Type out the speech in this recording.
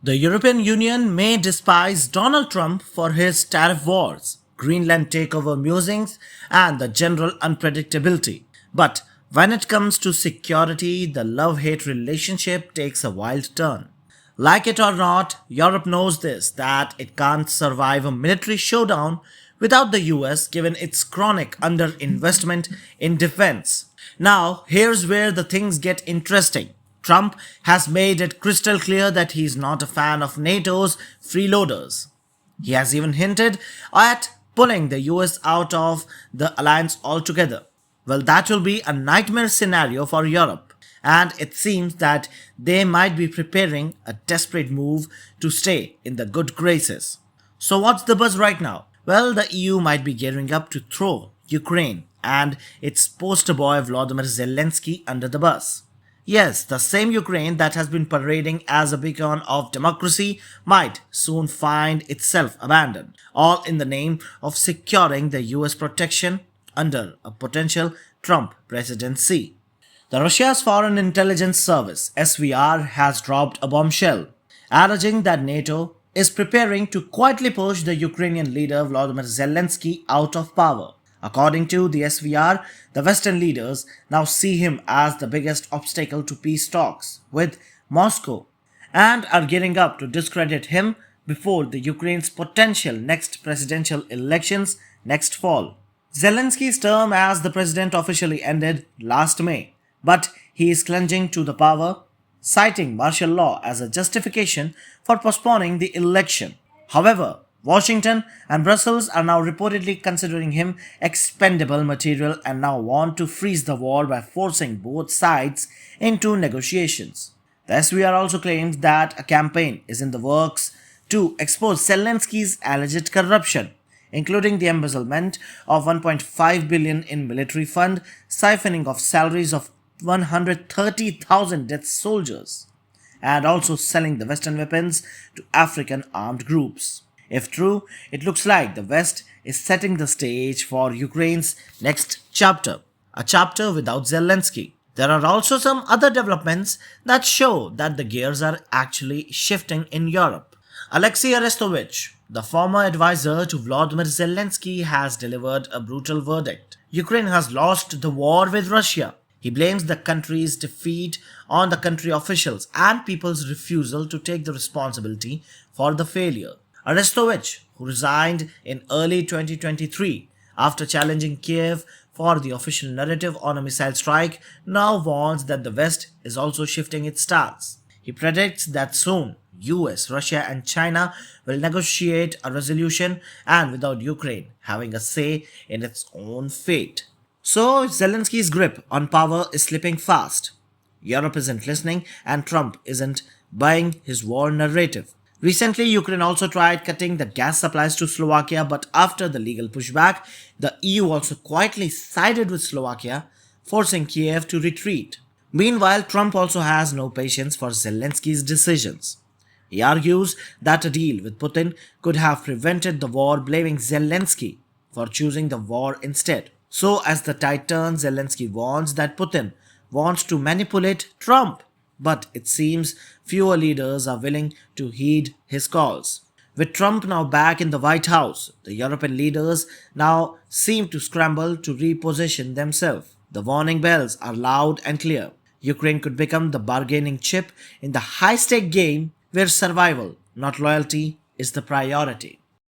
The European Union may despise Donald Trump for his tariff wars, Greenland takeover musings, and the general unpredictability. But when it comes to security, the love hate relationship takes a wild turn. Like it or not, Europe knows this that it can't survive a military showdown without the US given its chronic underinvestment in defense. Now, here's where the things get interesting. Trump has made it crystal clear that he's not a fan of NATO's freeloaders. He has even hinted at pulling the US out of the alliance altogether. Well, that will be a nightmare scenario for Europe, and it seems that they might be preparing a desperate move to stay in the good graces. So, what's the buzz right now? Well, the EU might be gearing up to throw Ukraine and its poster boy Volodymyr Zelensky under the bus. Yes, the same Ukraine that has been parading as a beacon of democracy might soon find itself abandoned, all in the name of securing the US protection under a potential Trump presidency. The Russia's Foreign Intelligence Service (SVR) has dropped a bombshell, alleging that NATO is preparing to quietly push the Ukrainian leader Volodymyr Zelensky out of power. According to the SVR, the Western leaders now see him as the biggest obstacle to peace talks with Moscow and are gearing up to discredit him before the Ukraine's potential next presidential elections next fall. Zelensky's term as the president officially ended last May, but he is clinging to the power, citing martial law as a justification for postponing the election. However, Washington and Brussels are now reportedly considering him expendable material and now want to freeze the war by forcing both sides into negotiations. The SVR also claims that a campaign is in the works to expose Zelensky's alleged corruption, including the embezzlement of 1.5 billion in military fund, siphoning of salaries of 130,000 dead soldiers, and also selling the Western weapons to African armed groups. If true, it looks like the West is setting the stage for Ukraine's next chapter, a chapter without Zelensky. There are also some other developments that show that the gears are actually shifting in Europe. Alexei Arestovich, the former advisor to Volodymyr Zelensky, has delivered a brutal verdict. Ukraine has lost the war with Russia. He blames the country's defeat on the country officials and people's refusal to take the responsibility for the failure. Arestovich, who resigned in early 2023 after challenging Kiev for the official narrative on a missile strike, now warns that the West is also shifting its stance. He predicts that soon US, Russia and China will negotiate a resolution and without Ukraine having a say in its own fate. So Zelensky's grip on power is slipping fast. Europe isn't listening and Trump isn't buying his war narrative. Recently, Ukraine also tried cutting the gas supplies to Slovakia, but after the legal pushback, the EU also quietly sided with Slovakia, forcing Kiev to retreat. Meanwhile, Trump also has no patience for Zelensky's decisions. He argues that a deal with Putin could have prevented the war, blaming Zelensky for choosing the war instead. So, as the tide turns, Zelensky warns that Putin wants to manipulate Trump. But it seems fewer leaders are willing to heed his calls. With Trump now back in the White House, the European leaders now seem to scramble to reposition themselves. The warning bells are loud and clear. Ukraine could become the bargaining chip in the high-stake game where survival, not loyalty, is the priority.